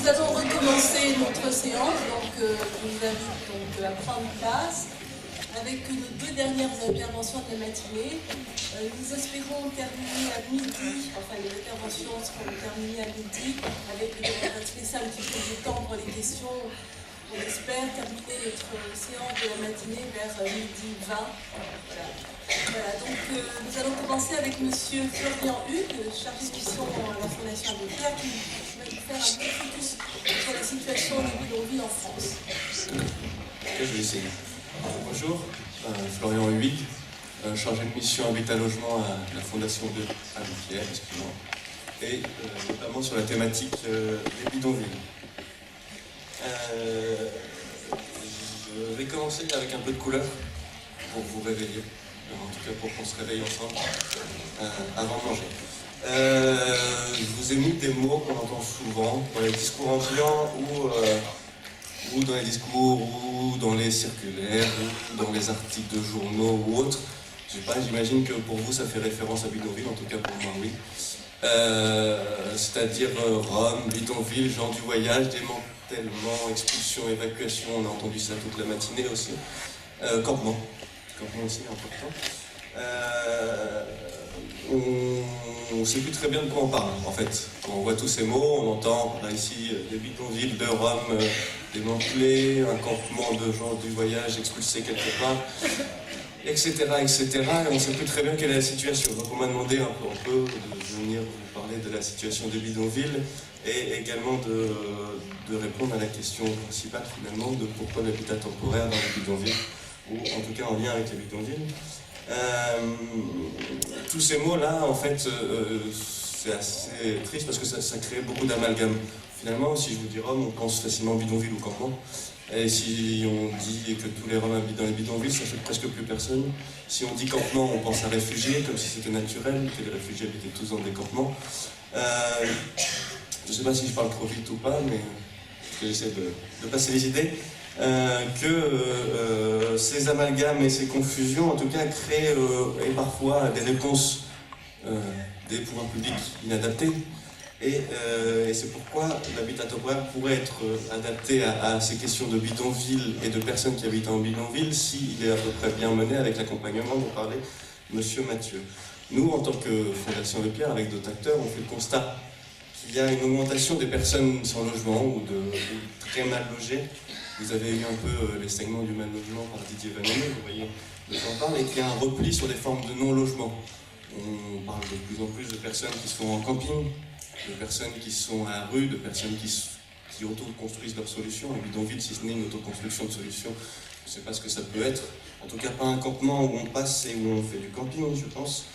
Nous allons recommencer notre séance, donc je vous invite donc à prendre place avec nos deux dernières interventions de la matinée. Nous espérons terminer à midi, enfin les interventions seront terminées à midi, avec laisser un petit peu de temps pour les questions. On espère terminer notre séance de la matinée vers midi 20. Voilà, donc nous allons commencer avec M. Florian Hugues, chargé de mission à la Fondation Abbé Pierre, qui va nous faire un petit focus sur la situation des bidonvilles en France. Ok, je vais essayer. Bonjour, Florian Huyghe, chargé de mission Habitat Logement à la Fondation Abbé Pierre, et notamment sur la thématique des bidonvilles. Je vais commencer avec un peu de couleur pour vous réveiller, en tout cas pour qu'on se réveille ensemble avant de manger. Je vous ai mis des mots qu'on entend souvent dans les discours ambiants ou dans les discours ou dans les circulaires ou dans les articles de journaux ou autres. Je sais pas, j'imagine que pour vous ça fait référence à bidonville, en tout cas pour moi oui. C'est-à-dire Rome, bidonville, gens du voyage, démantèlement, expulsion, évacuation, on a entendu ça toute la matinée aussi. Campement aussi important. On ne sait plus très bien de quoi on parle en fait. Quand on voit tous ces mots, on entend là, ici des bidonvilles de Rome démantelés, un campement de gens du voyage expulsés quelque part, etc. Et on ne sait plus très bien quelle est la situation. Donc on m'a demandé un peu de venir vous parler de la situation des bidonvilles et également de répondre à la question principale finalement de pourquoi l'habitat temporaire dans les bidonvilles, ou en tout cas en lien avec les bidonvilles. Tous ces mots-là, en fait, c'est assez triste parce que ça crée beaucoup d'amalgame. Finalement, si je vous dis Rome, on pense facilement bidonville ou campement. Et si on dit que tous les Roms habitent dans les bidonvilles, ça fait presque plus personne. Si on dit campement, on pense à réfugiés, comme si c'était naturel, que les réfugiés habitaient tous dans des campements. Je ne sais pas si je parle trop vite ou pas, mais j'essaie de passer les idées. Que ces amalgames et ces confusions, en tout cas, créent et parfois des réponses des pouvoirs publics inadaptées. Et c'est pourquoi l'habitat temporaire pourrait être adapté à ces questions de bidonville et de personnes qui habitent en bidonville s'il est à peu près bien mené avec l'accompagnement dont parlait M. Mathieu. Nous, en tant que Fondation Abbé Pierre, avec d'autres acteurs, on fait le constat qu'il y a une augmentation des personnes sans logement ou très mal logées. Vous avez eu un peu les segments du mal logement par Didier Vannenet, vous voyez de quoi on parle, et qu'il y a un repli sur des formes de non-logement. On parle de plus en plus de personnes qui sont en camping, de personnes qui sont à la rue, de personnes qui auto-construisent leurs solutions. Un bidonville, si ce n'est une autoconstruction de solutions, je ne sais pas ce que ça peut être. En tout cas, pas un campement où on passe et où on fait du camping, je pense.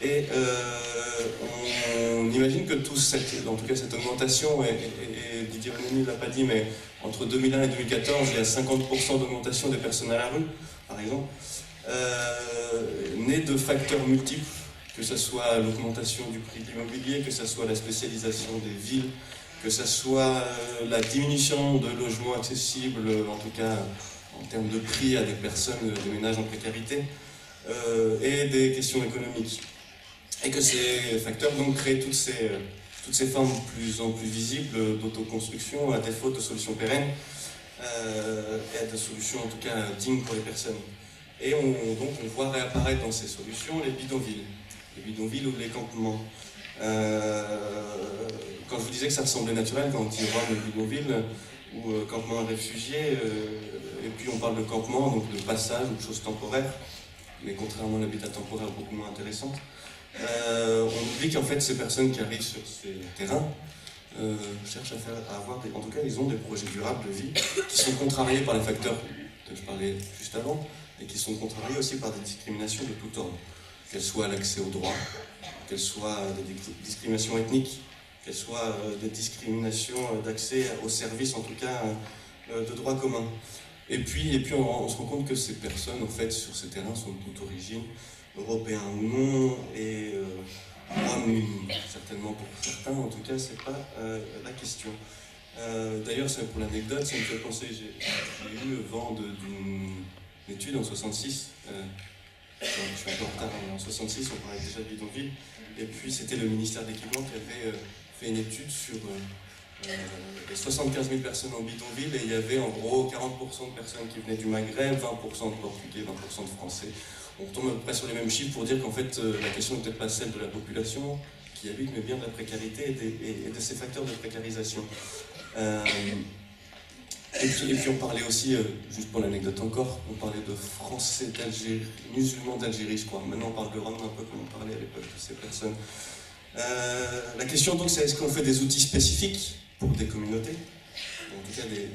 Et on imagine que en tout cas cette augmentation, et Didier Vannenet ne l'a pas dit, mais entre 2001 et 2014, il y a 50% d'augmentation des personnes à la rue, par exemple, née de facteurs multiples, que ce soit l'augmentation du prix de l'immobilier, que ce soit la spécialisation des villes, que ce soit la diminution de logements accessibles, en tout cas en termes de prix à des personnes, des ménages en précarité, et des questions économiques. Et que ces facteurs donc créent toutes ces formes plus en plus visibles d'autoconstruction à défaut de solutions pérennes et de solutions en tout cas dignes pour les personnes. Et donc on voit réapparaître dans ces solutions les bidonvilles ou les campements. Quand je vous disais que ça ressemblait naturel, quand on dit Rome et bidonville ou campement à réfugiés, et puis on parle de campement, donc de passage ou de choses temporaires, mais contrairement à l'habitat temporaire beaucoup moins intéressante. On oublie qu'en fait ces personnes qui arrivent sur ces terrains cherchent à avoir en tout cas ils ont des projets durables de vie qui sont contrariés par les facteurs dont je parlais juste avant et qui sont contrariés aussi par des discriminations de tout ordre, qu'elles soient l'accès aux droits, qu'elles soient des discriminations ethniques, qu'elles soient des discriminations d'accès aux services en tout cas de droit commun. Et puis on se rend compte que ces personnes en fait sur ces terrains sont de toute origine, européens ou non, et certainement pour certains, en tout cas, c'est pas la question. D'ailleurs, pour l'anecdote, ça me fait penser, j'ai eu le vent d'une étude en 66, je suis un peu en retard, mais en 66, on parlait déjà de bidonville, et puis c'était le ministère de l'Équipement qui avait fait une étude sur et 75 000 personnes en bidonville, et il y avait en gros 40% de personnes qui venaient du Maghreb, 20% de Portugais, 20% de Français. On tombe à peu près sur les mêmes chiffres pour dire qu'en fait la question n'est peut-être pas celle de la population qui habite, mais bien de la précarité et de ces facteurs de précarisation. Et puis on parlait aussi, juste pour l'anecdote encore, on parlait de Français d'Algérie, musulmans d'Algérie je crois. Maintenant on parle de Roms un peu comme on parlait à l'époque de ces personnes. La question donc c'est est-ce qu'on fait des outils spécifiques pour des communautés, en tout cas des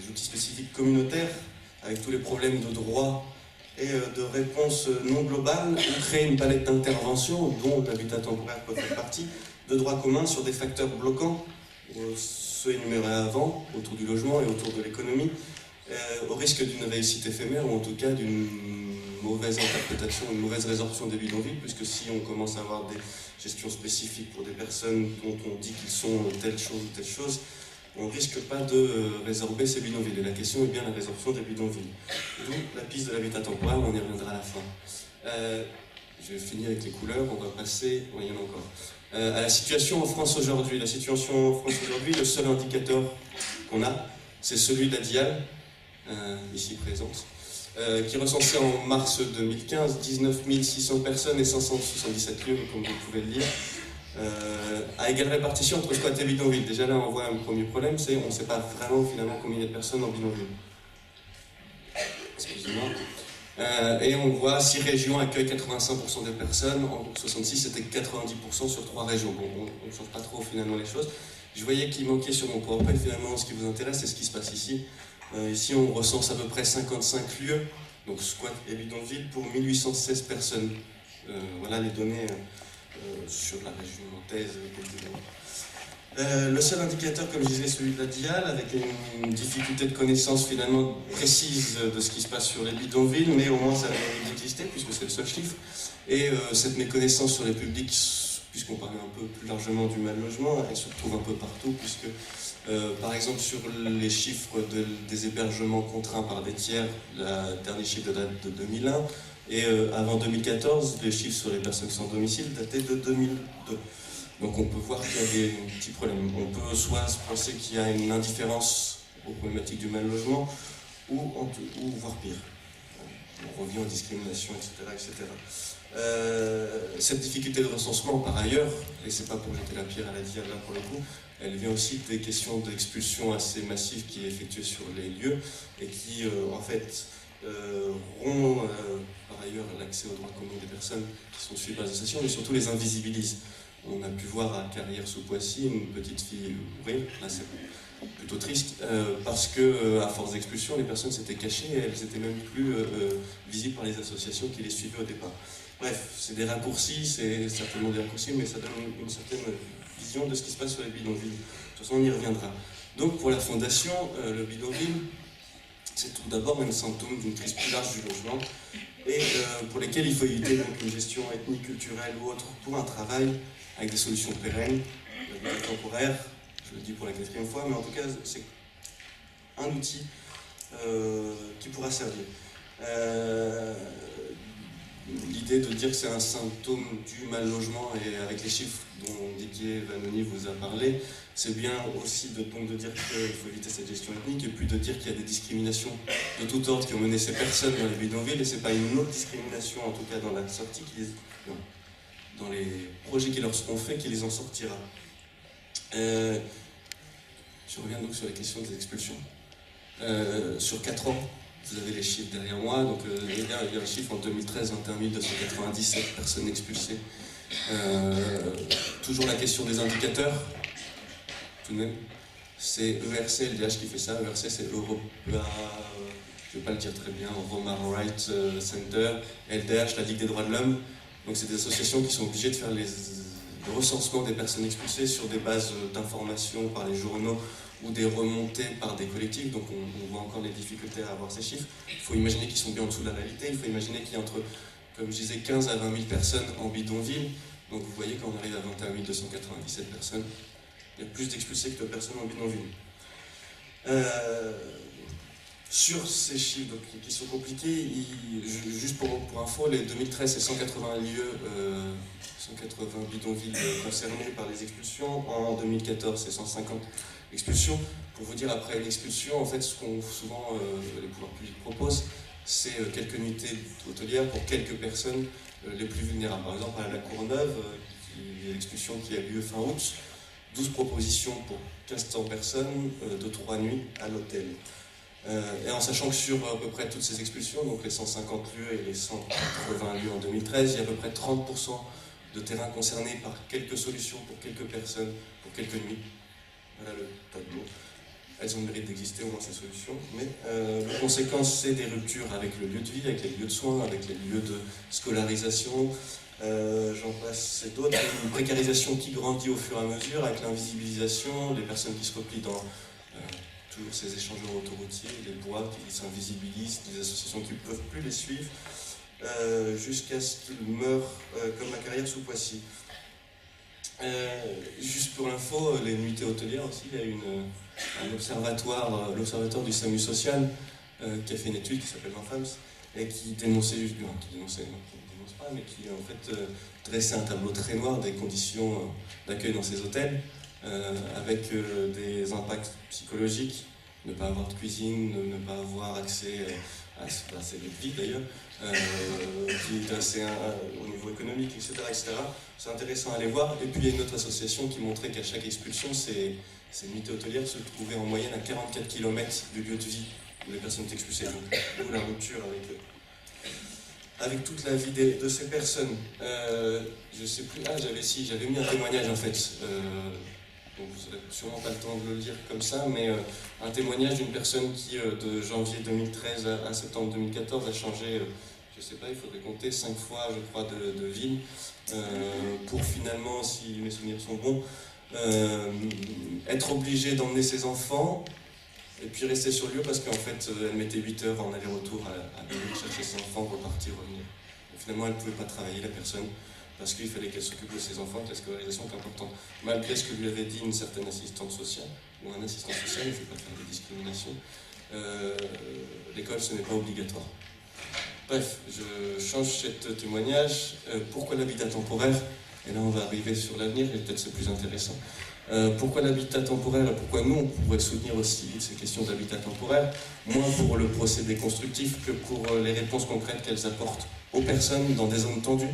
outils spécifiques communautaires, avec tous les problèmes de droit et de réponse non globale, ou créer une palette d'interventions dont l'habitat temporaire peut faire partie, de droits communs sur des facteurs bloquants, ceux énumérés avant, autour du logement et autour de l'économie, au risque d'une réussite éphémère ou en tout cas d'une mauvaise interprétation, une mauvaise résorption des bidonvilles, puisque si on commence à avoir des gestions spécifiques pour des personnes dont on dit qu'ils sont telle chose, on ne risque pas de résorber ces bidonvilles. Et la question est bien la résorption des bidonvilles. D'où la piste de l'habitat temporaire, on y reviendra à la fin. Je vais finir avec les couleurs, on va passer, il y en a encore. À la situation en France aujourd'hui. La situation en France aujourd'hui, le seul indicateur qu'on a, c'est celui de la DIAL, ici présente, qui recensait en mars 2015 19 600 personnes et 577 lieux, comme vous pouvez le lire, à égale répartition entre squat et bidonville. Déjà là, on voit un premier problème, c'est on ne sait pas vraiment finalement combien il y a de personnes en bidonville. Excusez-moi. Et on voit 6 régions accueillent 85% des personnes, en 66 c'était 90% sur 3 régions. Bon, on ne change pas trop finalement les choses. Je voyais qu'il manquait sur mon PowerPoint finalement ce qui vous intéresse, c'est ce qui se passe ici. Ici on recense à peu près 55 lieux, donc squat et bidonville pour 1816 personnes. Voilà les données sur la région nantaise. Le seul indicateur, comme je disais, celui de la DIAL, avec une difficulté de connaissance finalement précise de ce qui se passe sur les bidonvilles, mais au moins ça mérite d'exister, puisque c'est le seul chiffre. Et cette méconnaissance sur les publics, puisqu'on parle un peu plus largement du mal logement, elle se retrouve un peu partout, puisque par exemple sur les chiffres des hébergements contraints par des tiers, le dernier chiffre date de 2001, et avant 2014, les chiffres sur les personnes sans domicile dataient de 2002. Donc on peut voir qu'il y a des petits problèmes. On peut soit penser qu'il y a une indifférence aux problématiques du mal logement, ou voire pire. On revient aux discriminations, etc. Cette difficulté de recensement, par ailleurs, et c'est pas pour jeter la pierre à la DIAL là pour le coup, elle vient aussi des questions d'expulsion assez massives qui est effectuée sur les lieux et qui en fait rompt par ailleurs l'accès aux droits communs des personnes qui sont suivies par les associations, mais surtout les invisibilise. On a pu voir à Carrières-sous-Poissy une petite fille mourir, là c'est plutôt triste, parce que à force d'expulsion, les personnes s'étaient cachées et elles n'étaient même plus visibles par les associations qui les suivaient au départ. Bref, c'est des raccourcis, c'est certainement des raccourcis, mais ça donne une certaine vision de ce qui se passe sur les bidonvilles. De toute façon, on y reviendra. Donc pour la Fondation, le bidonville, c'est tout d'abord un symptôme d'une crise plus large du logement, et pour lesquels il faut éviter donc, une gestion ethnique, culturelle ou autre pour un travail avec des solutions pérennes, l'habitat temporaire, je le dis pour la 4e fois, mais en tout cas c'est un outil qui pourra servir. L'idée de dire que c'est un symptôme du mal logement, et avec les chiffres dont Didier Vanoni vous a parlé, c'est bien aussi donc de dire qu'il faut éviter cette gestion ethnique, et puis de dire qu'il y a des discriminations de tout ordre qui ont mené ces personnes dans les bidonvilles, et c'est pas une autre discrimination, en tout cas dans la sortie, dans les projets qui leur seront faits, qui les en sortira. Je reviens donc sur la question des expulsions. Sur 4 ans, vous avez les chiffres derrière moi, donc il y a un chiffre en 2013, 21 297 personnes expulsées. Toujours la question des indicateurs, tout de même. C'est ERC, LDH qui fait ça. ERC, c'est Europa, je ne vais pas le dire très bien, Roma Rights Center. LDH, la Ligue des droits de l'homme. Donc c'est des associations qui sont obligées de faire le recensement des personnes expulsées sur des bases d'informations par les journaux ou des remontées par des collectifs. Donc on voit encore les difficultés à avoir ces chiffres. Il faut imaginer qu'ils sont bien en dessous de la réalité. Il faut imaginer qu'il y a entre, comme je disais, 15 à 20 000 personnes en bidonville. Donc vous voyez, quand on arrive à 21 297 personnes, il y a plus d'expulsés que de personnes en bidonville. Sur ces chiffres qui sont compliqués, juste pour info, les 2013 c'est 180 lieux, 180 bidonvilles concernés par les expulsions. En 2014 c'est 150 expulsions. Pour vous dire, après une expulsion, en fait, ce qu'on souvent les pouvoirs publics proposent, c'est quelques nuitées hôtelières pour quelques personnes les plus vulnérables. Par exemple, à la Courneuve, l'expulsion qui a lieu fin août, 12 propositions pour 1500 personnes de 3 nuits à l'hôtel. Et en sachant que sur à peu près toutes ces expulsions, donc les 150 lieux et les 180 lieux en 2013, il y a à peu près 30% de terrains concernés par quelques solutions pour quelques personnes, pour quelques nuits. Voilà le tableau. Elles ont le mérite d'exister, au moins ces solutions. Mais la conséquence, c'est des ruptures avec le lieu de vie, avec les lieux de soins, avec les lieux de scolarisation. J'en passe, c'est d'autres. Une précarisation qui grandit au fur et à mesure, avec l'invisibilisation, les personnes qui se replient dans toujours ces échangeurs autoroutiers, les bois qui s'invisibilisent, des associations qui ne peuvent plus les suivre, jusqu'à ce qu'ils meurent comme ma carrière sous Poissy. Juste pour l'info, les nuitées hôtelières aussi, il y a un observatoire, l'observatoire du SAMU social, qui a fait une étude qui s'appelle Enfams, et qui dénonçait, qui dénonce pas, mais qui en fait dressait un tableau très noir des conditions d'accueil dans ces hôtels, avec des impacts psychologiques, ne pas avoir de cuisine, ne pas avoir accès à ces lieux de vie d'ailleurs, qui est assez au niveau économique, etc., etc. C'est intéressant à aller voir. Et puis il y a une autre association qui montrait qu'à chaque expulsion, ces nuitées hôtelières se trouvaient en moyenne à 44 km du lieu de vie où les personnes étaient expulsées. Donc, d'où la rupture avec toute la vie de ces personnes. Je sais plus, j'avais mis un témoignage en fait. Donc vous n'aurez sûrement pas le temps de le lire comme ça, mais un témoignage d'une personne qui, de janvier 2013 à septembre 2014, a changé, je ne sais pas, il faudrait compter 5 fois, je crois, de ville, pour finalement, si mes souvenirs sont bons, être obligée d'emmener ses enfants, et puis rester sur lieu parce qu'en fait, elle mettait 8 heures en aller-retour à venir chercher ses enfants, repartir, revenir. Et finalement, elle ne pouvait pas travailler, la personne, parce qu'il fallait qu'elle s'occupe de ses enfants, que la scolarisation est importante. Malgré ce que lui avait dit une certaine assistante sociale, ou un assistant social, il ne faut pas faire de discrimination, l'école, ce n'est pas obligatoire. Bref, je change ce témoignage. Pourquoi l'habitat temporaire? Et là, on va arriver sur l'avenir, et peut-être c'est plus intéressant. Pourquoi l'habitat temporaire et pourquoi nous, on pourrait soutenir aussi ces questions d'habitat temporaire, moins pour le procédé constructif que pour les réponses concrètes qu'elles apportent aux personnes dans des zones tendues.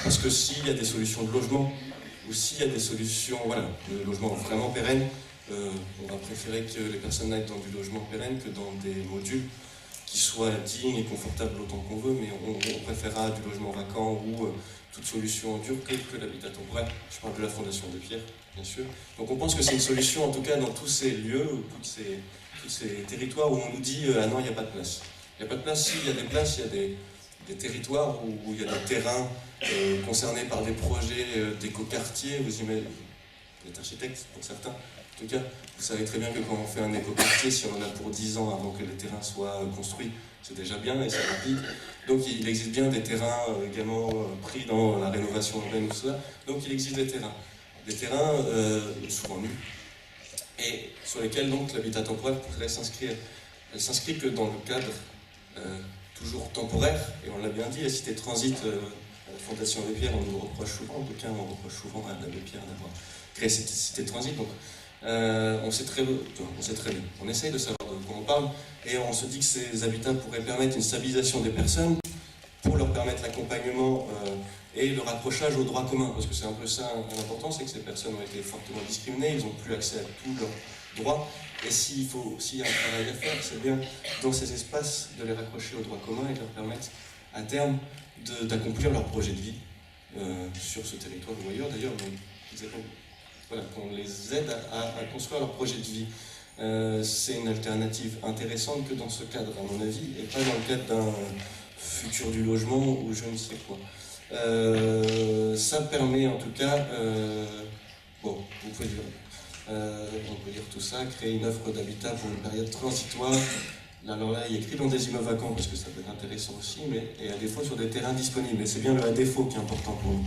Parce que s'il y a des solutions de logement, ou s'il y a des solutions de logement vraiment pérennes, on va préférer que les personnes aillent dans du logement pérenne que dans des modules qui soient dignes et confortables autant qu'on veut, mais on préférera du logement vacant ou toute solution en dur que l'habitat temporaire. Je parle de la Fondation de Pierre, bien sûr. Donc on pense que c'est une solution, en tout cas dans tous ces lieux, tous ces territoires où on nous dit « Ah non, il n'y a pas de place ». Il n'y a pas de place, s'il y a des places, il y a des territoires où il y a des terrains concernés par des projets d'écoquartiers, vous imaginez, vous êtes architecte pour certains, en tout cas, vous savez très bien que quand on fait un écoquartier, si on en a pour 10 ans avant que les terrains soient construits, c'est déjà bien et c'est rapide. Donc il existe bien des terrains également pris dans la rénovation urbaine ou cela. Donc il existe des terrains souvent nus, et sur lesquels donc l'habitat temporaire pourrait s'inscrire. Elle s'inscrit que dans le cadre toujours temporaire, et on l'a bien dit, la cité transit à la Fondation Abbé Pierre, on nous reproche souvent, en tout cas on reproche souvent à l'Abbé Pierre d'avoir créé cette cité transit. Donc on sait très bien, on essaye de savoir de quoi on parle, et on se dit que ces habitats pourraient permettre une stabilisation des personnes, pour leur permettre l'accompagnement et le rapprochage au droit commun, parce que c'est un peu ça l'important, c'est que ces personnes ont été fortement discriminées, ils n'ont plus accès à tous leurs droits, et s'il y a un travail à faire, c'est bien dans ces espaces de les raccrocher au droit commun et de leur permettre à terme d'accomplir leur projet de vie sur ce territoire ou ailleurs d'ailleurs, voilà, qu'on les aide à construire leur projet de vie. C'est une alternative intéressante que dans ce cadre, à mon avis, et pas dans le cadre d'un futur du logement ou je ne sais quoi. Ça permet en tout cas, bon, vous pouvez dire, on peut dire tout ça, créer une offre d'habitat pour une période transitoire. Alors là, il est écrit dans des immeubles vacants parce que ça peut être intéressant aussi, et à défaut sur des terrains disponibles. Et c'est bien le à défaut qui est important pour nous.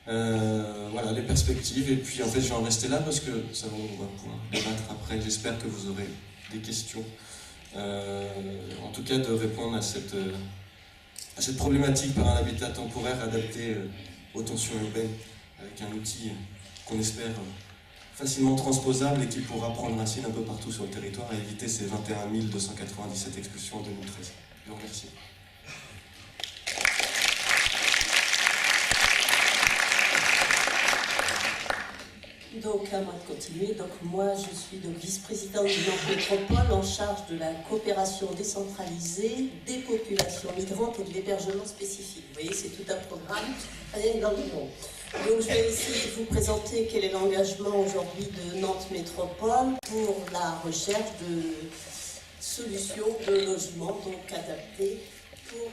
Voilà les perspectives, et puis en fait je vais en rester là parce que ça on va pouvoir débattre après. J'espère que vous aurez des questions en tout cas de répondre à cette problématique par un habitat temporaire adapté aux tensions urbaines, avec un outil qu'on espère facilement transposable et qui pourra prendre racine un peu partout sur le territoire et éviter ces 21 297 expulsions en 2013. Je vous remercie. Donc, à moi de continuer. Donc, moi, je suis vice-présidente du Nantes Métropole en charge de la coopération décentralisée des populations migrantes et de l'hébergement spécifique. Vous voyez, c'est tout un programme, rien dans le monde. Donc, je vais essayer de vous présenter quel est l'engagement aujourd'hui de Nantes Métropole pour la recherche de solutions de logement donc adaptées pour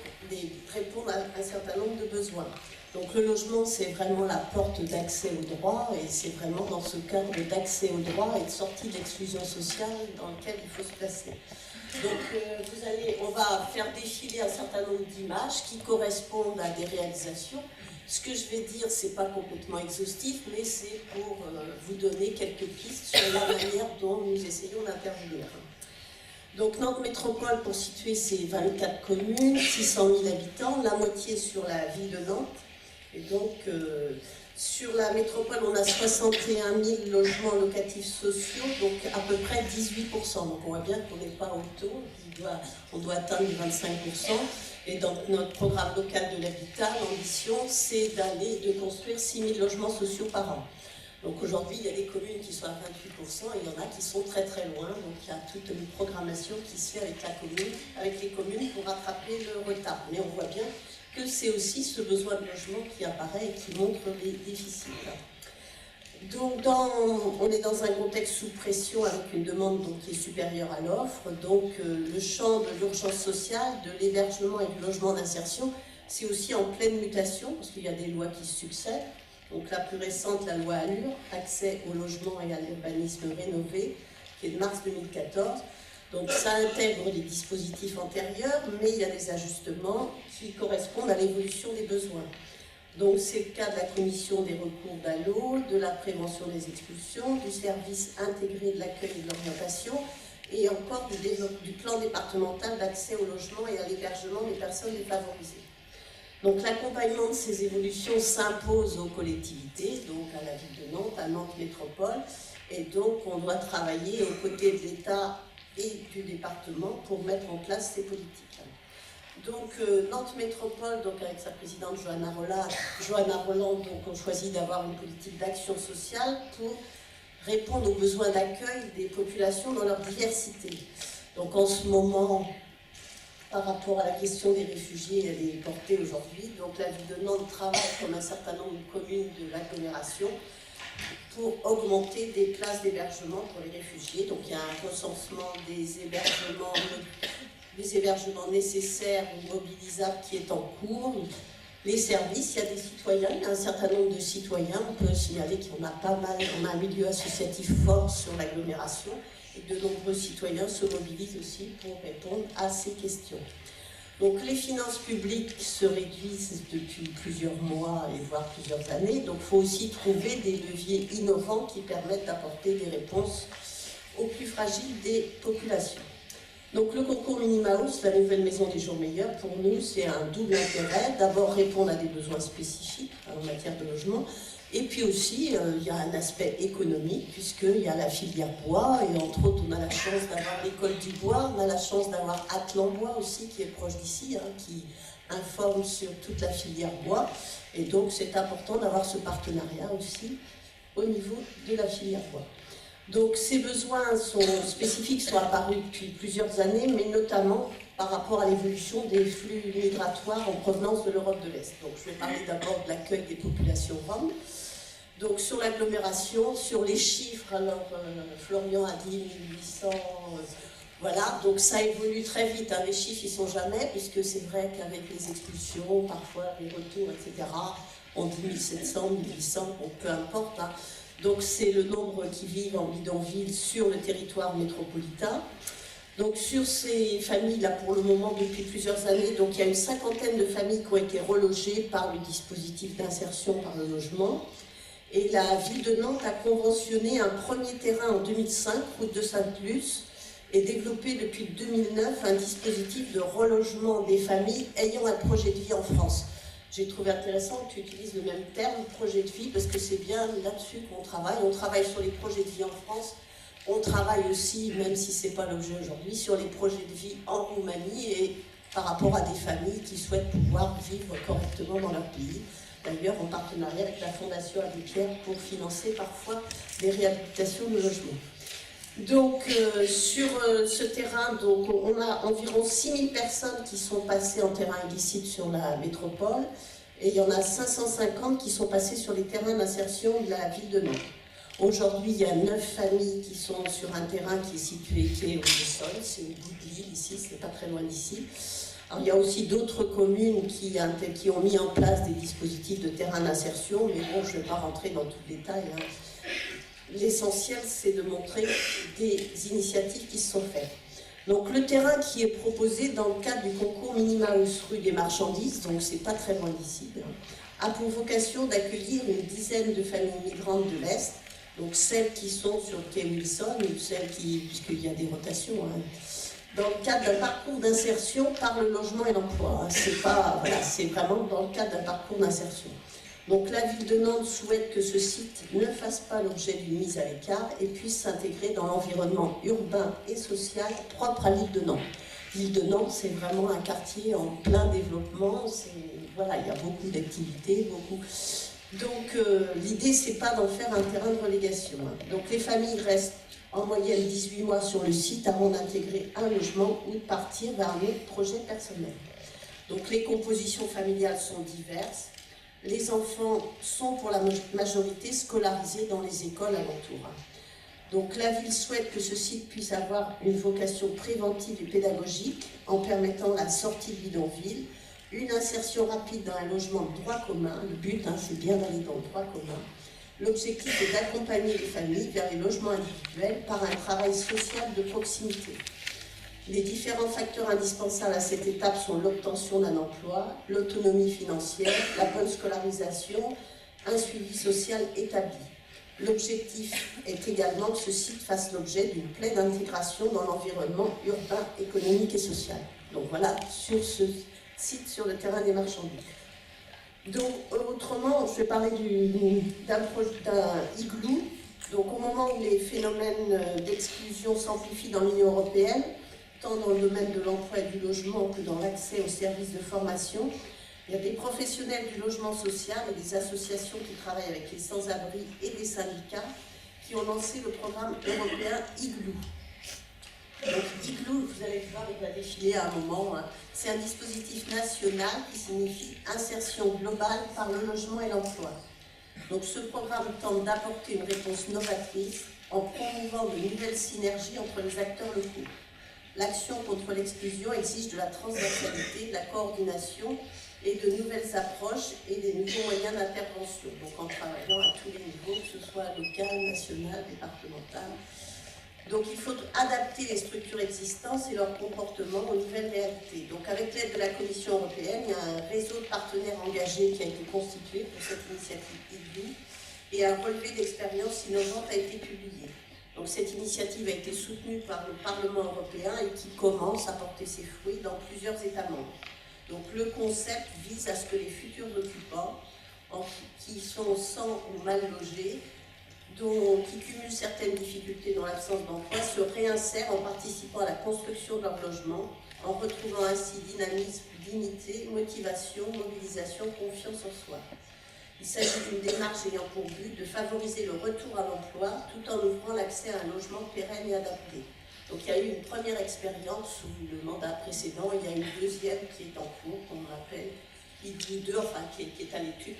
répondre à un certain nombre de besoins. Donc le logement, c'est vraiment la porte d'accès au droit et c'est vraiment dans ce cadre d'accès au droit et de sortie de l'exclusion sociale dans lequel il faut se placer. Donc on va faire défiler un certain nombre d'images qui correspondent à des réalisations. Ce que je vais dire, c'est pas complètement exhaustif, mais c'est pour vous donner quelques pistes sur la manière dont nous essayons d'intervenir. Donc Nantes Métropole, pour situer, c'est 24 communes, 600 000 habitants, la moitié sur la ville de Nantes. Et donc, sur la métropole, on a 61 000 logements locatifs sociaux, donc à peu près 18%. Donc on voit bien qu'on n'est pas au taux, on doit atteindre les 25%. Et donc notre programme local de l'habitat, l'ambition, c'est de construire 6 000 logements sociaux par an. Donc aujourd'hui, il y a des communes qui sont à 28% et il y en a qui sont très très loin. Donc il y a toute une programmation qui se fait avec les communes pour rattraper le retard. Mais on voit bien que c'est aussi ce besoin de logement qui apparaît et qui montre les déficits. Donc on est dans un contexte sous pression avec une demande donc, qui est supérieure à l'offre. Donc le champ de l'urgence sociale, de l'hébergement et du logement d'insertion, c'est aussi en pleine mutation parce qu'il y a des lois qui se succèdent. Donc la plus récente, la loi ALUR, accès au logement et à l'urbanisme rénové, qui est de mars 2014. Donc ça intègre les dispositifs antérieurs, mais il y a des ajustements qui correspondent à l'évolution des besoins. Donc c'est le cas de la commission des recours d'ALO, de la prévention des expulsions, du service intégré de l'accueil et de l'orientation, et encore du plan départemental d'accès au logement et à l'hébergement des personnes défavorisées. Donc l'accompagnement de ces évolutions s'impose aux collectivités, donc à la ville de Nantes, à Nantes Métropole, et donc on doit travailler aux côtés de l'État et du département pour mettre en place ces politiques. Donc Nantes Métropole, donc avec sa présidente Johanna Roland, donc on choisit d'avoir une politique d'action sociale pour répondre aux besoins d'accueil des populations dans leur diversité. Donc en ce moment, par rapport à la question des réfugiés, elle est portée aujourd'hui. Donc la ville de Nantes travaille comme un certain nombre de communes de l'agglomération pour augmenter des places d'hébergement pour les réfugiés. Donc il y a un recensement des hébergements nécessaires ou mobilisables qui est en cours. Les services, il y a des citoyens, il y a un certain nombre de citoyens. On peut signaler qu'il y en a pas mal. On a un milieu associatif fort sur l'agglomération et de nombreux citoyens se mobilisent aussi pour répondre à ces questions. Donc les finances publiques se réduisent depuis plusieurs mois et voire plusieurs années. Donc il faut aussi trouver des leviers innovants qui permettent d'apporter des réponses aux plus fragiles des populations. Donc le concours Minimaus, la nouvelle maison des jours meilleurs, pour nous c'est un double intérêt. D'abord répondre à des besoins spécifiques en matière de logement. Et puis aussi, il y a un aspect économique, puisqu'il y a la filière bois, et entre autres, on a la chance d'avoir l'école du bois, on a la chance d'avoir Atlan Bois aussi, qui est proche d'ici, qui informe sur toute la filière bois. Et donc, c'est important d'avoir ce partenariat aussi au niveau de la filière bois. Donc, ces besoins spécifiques sont apparus depuis plusieurs années, mais notamment par rapport à l'évolution des flux migratoires en provenance de l'Europe de l'Est. Donc, je vais parler d'abord de l'accueil des populations roms. Donc, sur l'agglomération, sur les chiffres, alors Florian a dit 1800, voilà, donc ça évolue très vite. Les chiffres, ils ne sont jamais, puisque c'est vrai qu'avec les expulsions, parfois les retours, etc., on dit 1700, 1800, bon, peu importe. Donc, c'est le nombre qui vivent en bidonville sur le territoire métropolitain. Donc sur ces familles-là, pour le moment, depuis plusieurs années, donc il y a une cinquantaine de familles qui ont été relogées par le dispositif d'insertion par le logement. Et la ville de Nantes a conventionné un premier terrain en 2005, route de Sainte-Luce, et développé depuis 2009 un dispositif de relogement des familles ayant un projet de vie en France. J'ai trouvé intéressant que tu utilises le même terme, projet de vie, parce que c'est bien là-dessus qu'on travaille. On travaille sur les projets de vie en France. On travaille aussi, même si ce n'est pas l'objet aujourd'hui, sur les projets de vie en Roumanie et par rapport à des familles qui souhaitent pouvoir vivre correctement dans leur pays. D'ailleurs, en partenariat avec la Fondation Abbé Pierre pour financer parfois des réhabilitations de logements. Donc, sur ce terrain, donc, on a environ 6000 personnes qui sont passées en terrain illicite sur la métropole et il y en a 550 qui sont passées sur les terrains d'insertion de la ville de Nantes. Aujourd'hui, il y a 9 familles qui sont sur un terrain qui est situé quai au sol, c'est au bout de l'île ici, c'est pas très loin d'ici. Alors, il y a aussi d'autres communes qui ont mis en place des dispositifs de terrain d'insertion, mais bon, je ne vais pas rentrer dans tout le détail. Hein. L'essentiel, c'est de montrer des initiatives qui se sont faites. Donc le terrain qui est proposé dans le cadre du concours Minimaus rue des Marchandises, donc c'est pas très loin d'ici, a pour vocation d'accueillir une dizaine de familles migrantes de l'Est, donc celles qui sont sur le quai Wilson, ou celles qui, puisqu'il y a des rotations, hein, dans le cadre d'un parcours d'insertion par le logement et l'emploi. Hein, c'est vraiment dans le cadre d'un parcours d'insertion. Donc la ville de Nantes souhaite que ce site ne fasse pas l'objet d'une mise à l'écart et puisse s'intégrer dans l'environnement urbain et social propre à l'île de Nantes. L'île de Nantes, c'est vraiment un quartier en plein développement, voilà, il y a beaucoup d'activités, beaucoup. Donc l'idée, c'est pas d'en faire un terrain de relégation. Hein. Donc les familles restent en moyenne 18 mois sur le site avant d'intégrer un logement ou de partir vers un autre projet personnel. Donc les compositions familiales sont diverses. Les enfants sont pour la majorité scolarisés dans les écoles alentours. Donc la ville souhaite que ce site puisse avoir une vocation préventive et pédagogique en permettant la sortie de bidonville, une insertion rapide dans un logement de droit commun. Le but, hein, c'est bien d'aller dans le droit commun. L'objectif est d'accompagner les familles vers les logements individuels par un travail social de proximité. Les différents facteurs indispensables à cette étape sont l'obtention d'un emploi, l'autonomie financière, la bonne scolarisation, un suivi social établi. L'objectif est également que ce site fasse l'objet d'une pleine intégration dans l'environnement urbain, économique et social. Donc voilà, sur ce site, sur le terrain des Marchandises. Donc autrement, je vais parler d'un igloo. Donc au moment où les phénomènes d'exclusion s'amplifient dans l'Union européenne, tant dans le domaine de l'emploi et du logement que dans l'accès aux services de formation, il y a des professionnels du logement social et des associations qui travaillent avec les sans-abri et des syndicats qui ont lancé le programme européen Igloo. Donc Igloo, vous allez voir, il va défiler à un moment, hein. C'est un dispositif national qui signifie insertion globale par le logement et l'emploi. Donc ce programme tente d'apporter une réponse novatrice en promouvant de nouvelles synergies entre les acteurs locaux. L'action contre l'exclusion exige de la transversalité, de la coordination et de nouvelles approches et des nouveaux moyens d'intervention, donc en travaillant à tous les niveaux, que ce soit local, national, départemental. Donc il faut adapter les structures existantes et leur comportement aux nouvelles réalités. Donc avec l'aide de la Commission européenne, il y a un réseau de partenaires engagés qui a été constitué pour cette initiative Igloo et un relevé d'expériences innovantes a été publié. Donc cette initiative a été soutenue par le Parlement européen et qui commence à porter ses fruits dans plusieurs États membres. Donc le concept vise à ce que les futurs occupants, qui sont sans ou mal logés, qui cumulent certaines difficultés dans l'absence d'emploi, se réinsèrent en participant à la construction de leur logement, en retrouvant ainsi dynamisme, dignité, motivation, mobilisation, confiance en soi. Il s'agit d'une démarche ayant pour but de favoriser le retour à l'emploi tout en ouvrant l'accès à un logement pérenne et adapté. Donc il y a eu une première expérience sous le mandat précédent, il y a une deuxième qui est en cours, qu'on appelle Igloo 2, enfin qui est à l'étude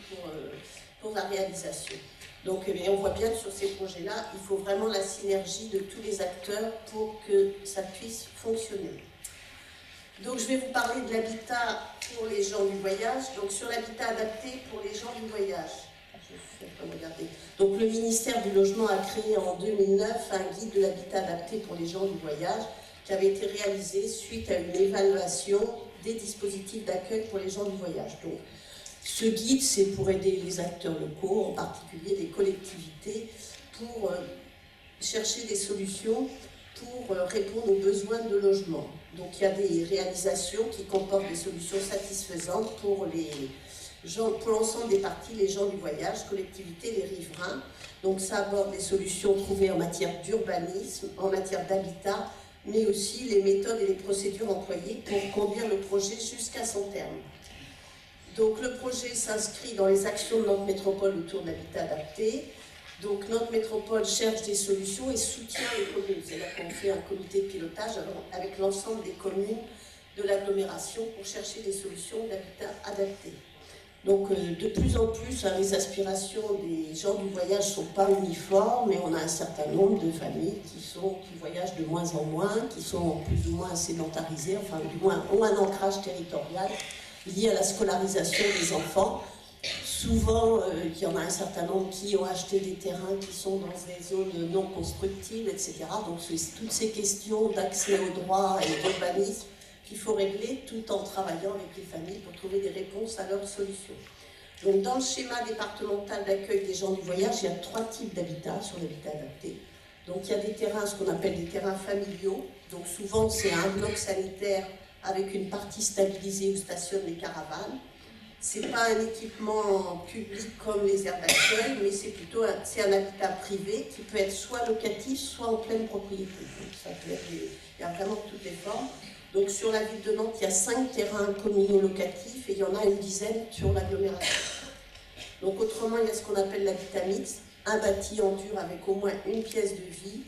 pour la réalisation. Donc on voit bien que sur ces projets-là, il faut vraiment la synergie de tous les acteurs pour que ça puisse fonctionner. Donc je vais vous parler de l'habitat pour les gens du voyage, donc sur l'habitat adapté pour les gens du voyage. Donc le ministère du Logement a créé en 2009 un guide de l'habitat adapté pour les gens du voyage qui avait été réalisé suite à une évaluation des dispositifs d'accueil pour les gens du voyage. Donc ce guide, c'est pour aider les acteurs locaux, en particulier les collectivités, pour chercher des solutions pour répondre aux besoins de logement. Donc il y a des réalisations qui comportent des solutions satisfaisantes pour l'ensemble des parties, les gens du voyage, collectivités, les riverains. Donc ça aborde les solutions trouvées en matière d'urbanisme, en matière d'habitat, mais aussi les méthodes et les procédures employées pour conduire le projet jusqu'à son terme. Donc le projet s'inscrit dans les actions de Nantes Métropole autour de l'habitat adapté. Donc Nantes Métropole cherche des solutions et soutient les communes. C'est-à-dire qu'on fait un comité de pilotage avec l'ensemble des communes de l'agglomération pour chercher des solutions d'habitat adapté. Donc de plus en plus, les aspirations des gens du voyage ne sont pas uniformes, mais on a un certain nombre de familles qui voyagent de moins en moins, qui sont plus ou moins sédentarisées, enfin du moins ont un ancrage territorial lié à la scolarisation des enfants. Souvent, il y en a un certain nombre qui ont acheté des terrains qui sont dans des zones non constructibles, etc. Donc c'est toutes ces questions d'accès au droit et d'urbanisme qu'il faut régler tout en travaillant avec les familles pour trouver des réponses à leurs solutions. Donc dans le schéma départemental d'accueil des gens du voyage, il y a 3 types d'habitat sur l'habitat adapté. Donc il y a des terrains, ce qu'on appelle des terrains familiaux. Donc souvent c'est un bloc sanitaire avec une partie stabilisée où stationnent les caravanes. C'est pas un équipement public comme les aires d'accueil, mais c'est plutôt un habitat privé qui peut être soit locatif, soit en pleine propriété. Donc ça peut être il y a vraiment toutes les formes. Donc sur la ville de Nantes, il y a 5 terrains communaux locatifs et il y en a une dizaine sur l'agglomération. Donc autrement, il y a ce qu'on appelle l'habitat mixte, un bâti en dur avec au moins une pièce de vie,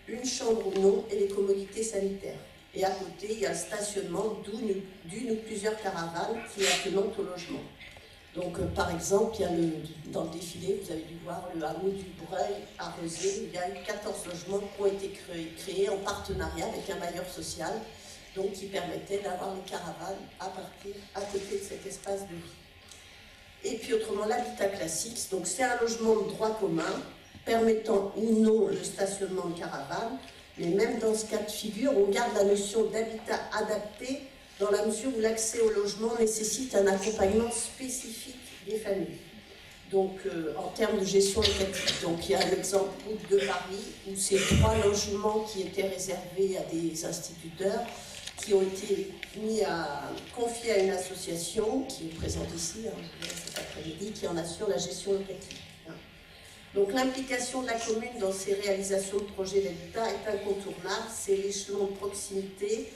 une chambre ou non et les commodités sanitaires. Et à côté, il y a le stationnement d'une ou plusieurs caravanes qui est attenante au logement. Donc par exemple, il y a dans le défilé, vous avez dû voir le hameau du Breuil à Rezé, il y a eu 14 logements qui ont été créés en partenariat avec un bailleur social, donc qui permettait d'avoir les caravanes à côté de cet espace de vie. Et puis autrement, l'habitat classique, donc c'est un logement de droit commun, permettant ou non le stationnement de caravanes, mais même dans ce cas de figure, on garde la notion d'habitat adapté dans la mesure où l'accès au logement nécessite un accompagnement spécifique des familles. Donc en termes de gestion locative, donc il y a l'exemple de Paris, où c'est 3 logements qui étaient réservés à des instituteurs, qui ont été confiés à une association qui est présente ici cet après-midi, qui en assure la gestion locative. Donc l'implication de la commune dans ces réalisations de projets d'habitat est incontournable, c'est l'échelon de proximité,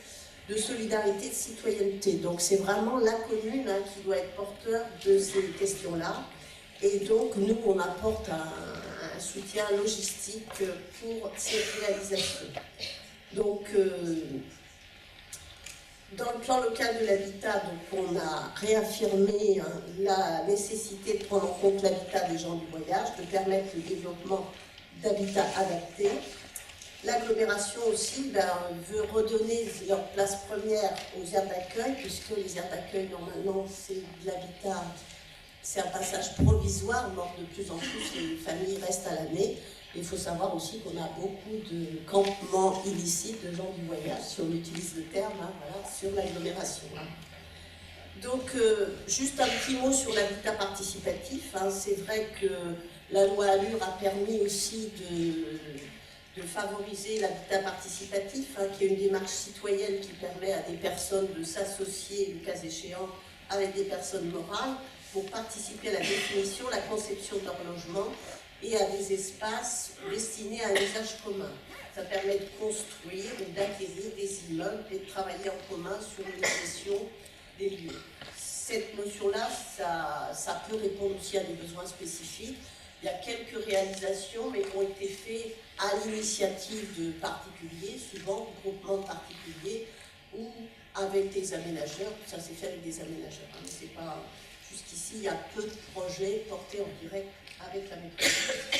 de solidarité, de citoyenneté. Donc c'est vraiment la commune qui doit être porteur de ces questions-là. Et donc nous, on apporte un soutien logistique pour ces réalisations. Donc dans le plan local de l'habitat, on a réaffirmé la nécessité de prendre en compte l'habitat des gens du voyage, de permettre le développement d'habitats adaptés. L'agglomération aussi veut redonner leur place première aux aires d'accueil, puisque les aires d'accueil, normalement, c'est de l'habitat, c'est un passage provisoire, donc de plus en plus les familles restent à l'année. Il faut savoir aussi qu'on a beaucoup de campements illicites de gens du voyage, si on utilise le terme, sur l'agglomération. Donc, juste un petit mot sur l'habitat participatif. C'est vrai que la loi Allure a permis aussi de favoriser l'habitat participatif, qui est une démarche citoyenne qui permet à des personnes de s'associer, le cas échéant, avec des personnes morales pour participer à la définition, la conception de leur logement et à des espaces destinés à un usage commun. Ça permet de construire ou d'acquérir des immeubles et de travailler en commun sur une gestion des lieux. Cette notion-là, ça peut répondre aussi à des besoins spécifiques. Il y a quelques réalisations, mais qui ont été faites à l'initiative de particuliers, souvent groupements de particuliers, ou avec des aménageurs. Ça s'est fait avec des aménageurs, mais c'est pas... Jusqu'ici, il y a peu de projets portés en direct avec la métropole.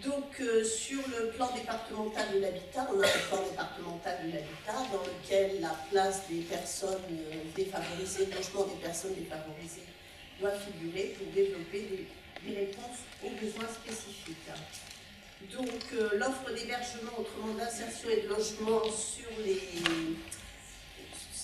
Donc, sur le plan départemental de l'habitat, on a un plan départemental de l'habitat dans lequel la place des personnes défavorisées, le logement des personnes défavorisées doit figurer pour développer des réponses aux besoins spécifiques. Donc, l'offre d'hébergement, autrement d'insertion et de logement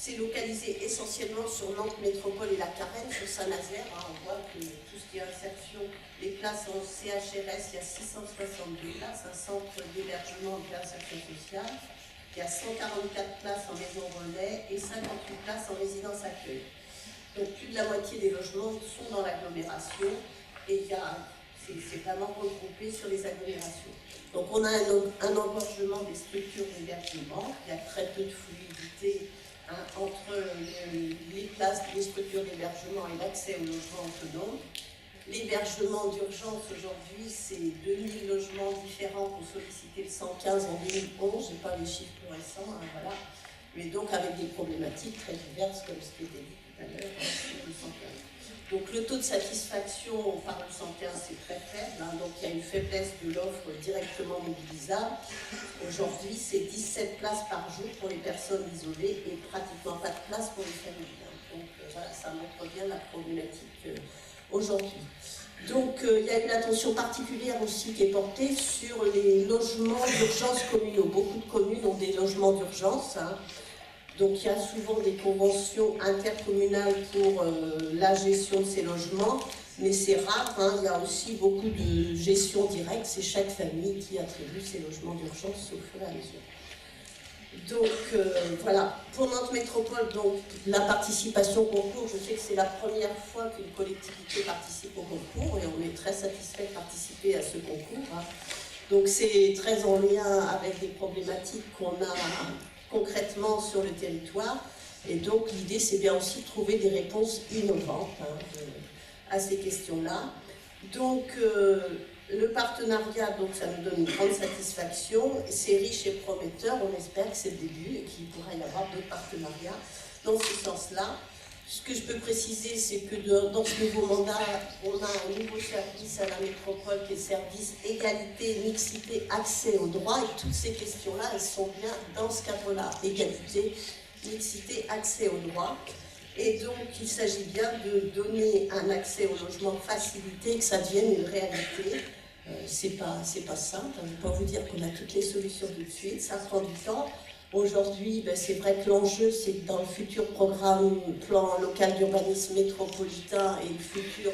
c'est localisé essentiellement sur Nantes Métropole et la Carène, sur Saint-Nazaire. On voit que tout ce qui est insertion, les places en CHRS, il y a 662 places, un centre d'hébergement et d'insertion sociale. Il y a 144 places en maison relais et 58 places en résidence accueil. Donc plus de la moitié des logements sont dans l'agglomération et c'est vraiment regroupé sur les agglomérations. Donc on a un engorgement des structures d'hébergement, il y a très peu de fluidité entre les places, les structures d'hébergement et l'accès au logement autonome. L'hébergement d'urgence aujourd'hui, c'est 2000 logements différents pour solliciter le 115 en 2011, je n'ai pas les chiffres plus récents, voilà. Mais donc avec des problématiques très diverses, comme ce qui était dit tout à l'heure, sur le 115. Donc le taux de satisfaction par le 115, c'est très faible, donc il y a une faiblesse de l'offre directement mobilisable. Aujourd'hui, c'est 17 places par jour pour les personnes isolées et pratiquement pas de place pour les familles. Donc voilà, ça montre bien la problématique aujourd'hui. Donc il y a une attention particulière aussi qui est portée sur les logements d'urgence communaux. Beaucoup de communes ont des logements d'urgence. Donc il y a souvent des conventions intercommunales pour la gestion de ces logements, mais c'est rare, il y a aussi beaucoup de gestion directe, c'est chaque famille qui attribue ses logements d'urgence au fur et à mesure. Donc voilà, pour notre métropole, donc, la participation au concours, je sais que c'est la première fois qu'une collectivité participe au concours et on est très satisfait de participer à ce concours. Donc c'est très en lien avec des problématiques qu'on a concrètement sur le territoire. Et donc l'idée, c'est bien aussi de trouver des réponses innovantes à ces questions-là. Donc le partenariat, donc ça nous donne une grande satisfaction. C'est riche et prometteur. On espère que c'est le début et qu'il pourra y avoir d'autres partenariats dans ce sens-là. Ce que je peux préciser, c'est que dans ce nouveau mandat, on a un nouveau service à la métropole qui est le service égalité, mixité, accès aux droits. Et toutes ces questions-là, elles sont bien dans ce cadre-là. Égalité, mixité, accès aux droits. Et donc, il s'agit bien de donner un accès au logement facilité, que ça devienne une réalité. C'est pas simple. Je ne vais pas vous dire qu'on a toutes les solutions tout de suite. Ça prend du temps. Aujourd'hui, c'est vrai que l'enjeu, c'est que dans le futur plan local d'urbanisme métropolitain et le futur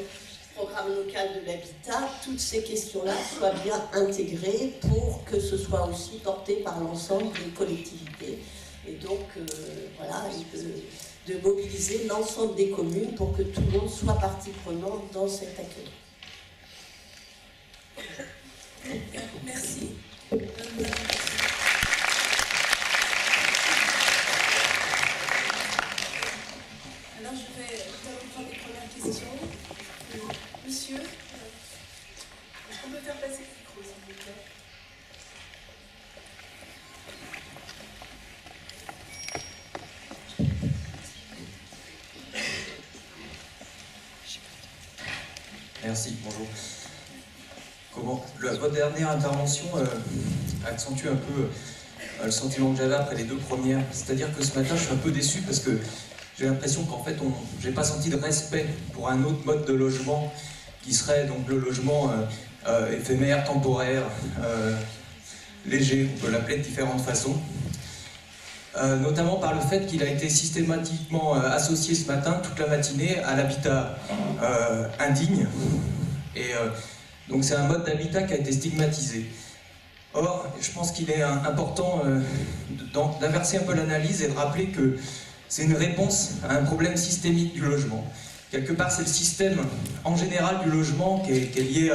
programme local de l'habitat, toutes ces questions-là soient bien intégrées pour que ce soit aussi porté par l'ensemble des collectivités. Et donc, voilà, de mobiliser l'ensemble des communes pour que tout le monde soit partie prenante dans cet accueil. Merci. Alors je vais prendre les premières questions. Monsieur, est-ce qu'on peut faire passer le micro, s'il vous plaît? Merci, bonjour. Votre dernière intervention accentue un peu le sentiment que j'avais après les deux premières. C'est-à-dire que ce matin, je suis un peu déçu parce que j'ai l'impression qu'en fait, j'ai pas senti de respect pour un autre mode de logement qui serait donc le logement éphémère, temporaire, léger, on peut l'appeler de différentes façons. Notamment par le fait qu'il a été systématiquement associé ce matin, toute la matinée, à l'habitat indigne. Et donc c'est un mode d'habitat qui a été stigmatisé. Or, je pense qu'il est important d'inverser un peu l'analyse et de rappeler que c'est une réponse à un problème systémique du logement. Quelque part, c'est le système en général du logement qui est lié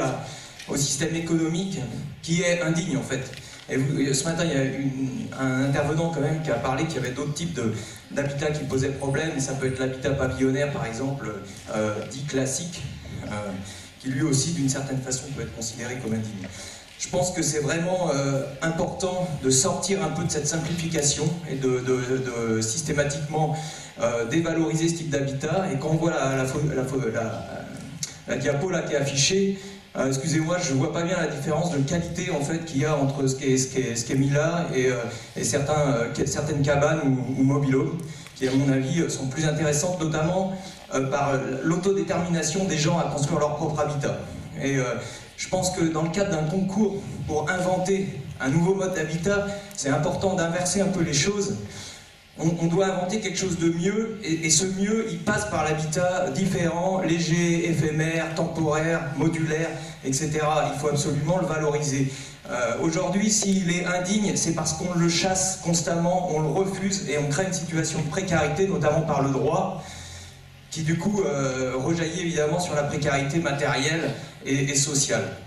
au système économique qui est indigne en fait. Et ce matin, il y a un intervenant quand même qui a parlé qu'il y avait d'autres types d'habitat qui posaient problème. Et ça peut être l'habitat pavillonnaire, par exemple, dit classique, qui lui aussi, d'une certaine façon, peut être considéré comme indigne. Je pense que c'est vraiment important de sortir un peu de cette simplification et de systématiquement dévaloriser ce type d'habitat. Et quand on voit la diapo là qui est affichée, excusez-moi, je ne vois pas bien la différence de qualité en fait qu'il y a entre ce qui est mis là et certaines cabanes ou mobil-homes qui, à mon avis, sont plus intéressantes, notamment par l'autodétermination des gens à construire leur propre habitat. Et je pense que dans le cadre d'un concours pour inventer un nouveau mode d'habitat, c'est important d'inverser un peu les choses on doit inventer quelque chose de mieux, et ce mieux, il passe par l'habitat différent, léger, éphémère, temporaire, modulaire, etc. Il faut absolument le valoriser. Aujourd'hui, s'il est indigne, c'est parce qu'on le chasse constamment, on le refuse, et on crée une situation de précarité, notamment par le droit, qui du coup rejaillit évidemment sur la précarité matérielle et sociale.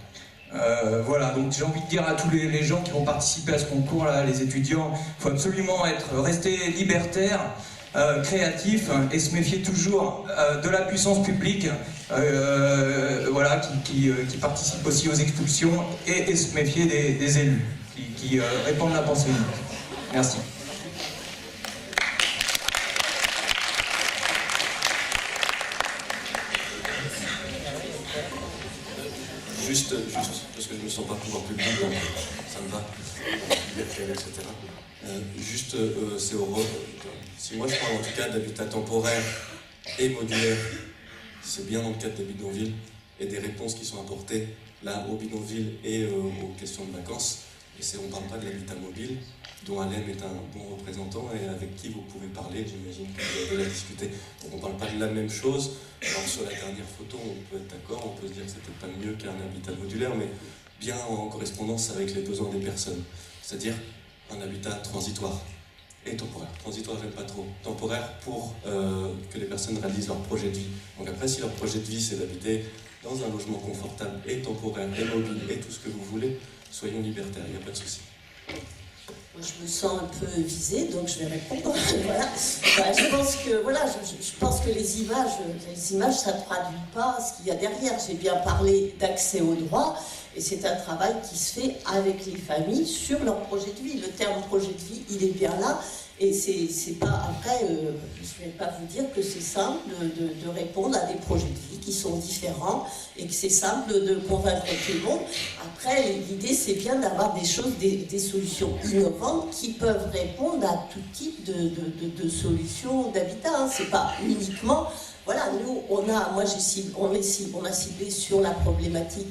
Voilà, donc j'ai envie de dire à tous les gens qui vont participer à ce concours, là, les étudiants, il faut absolument rester libertaire, créatif, et se méfier toujours de la puissance publique, voilà, qui participe aussi aux expulsions, et se méfier des élus qui répandent la pensée unique. Merci. Juste, parce que je ne me sens pas pouvoir public, donc ça me va, etc. C'est heureux. Si moi je parle en tout cas d'habitat temporaire et modulaire, c'est bien dans le cadre des bidonvilles et des réponses qui sont apportées là aux bidonvilles et aux questions de vacances. Et on ne parle pas de l'habitat mobile, dont Alem est un bon représentant et avec qui vous pouvez parler, j'imagine que vous avez déjà discuté. Donc on ne parle pas de la même chose. Alors sur la dernière photo, on peut être d'accord, on peut se dire que c'est peut-être pas mieux qu'un habitat modulaire, mais bien en correspondance avec les besoins des personnes. C'est-à-dire un habitat transitoire et temporaire. Transitoire, j'aime pas trop. Temporaire pour que les personnes réalisent leur projet de vie. Donc après, si leur projet de vie, c'est d'habiter dans un logement confortable et temporaire et mobile et tout ce que vous voulez, soyons libertaires, il n'y a pas de souci. Moi, je me sens un peu visée, donc je vais répondre. Voilà. Bah, je pense que les images, ça ne traduit pas ce qu'il y a derrière. J'ai bien parlé d'accès au droit, et c'est un travail qui se fait avec les familles sur leur projet de vie. Le terme projet de vie, il est bien là. Et c'est pas, après, je ne vais pas vous dire que c'est simple de répondre à des projets de vie qui sont différents et que c'est simple de convaincre tout le monde. Après, l'idée, c'est bien d'avoir des choses, des solutions innovantes qui peuvent répondre à tout type de solutions d'habitat. Hein. C'est pas uniquement, voilà, nous, on a ciblé sur la problématique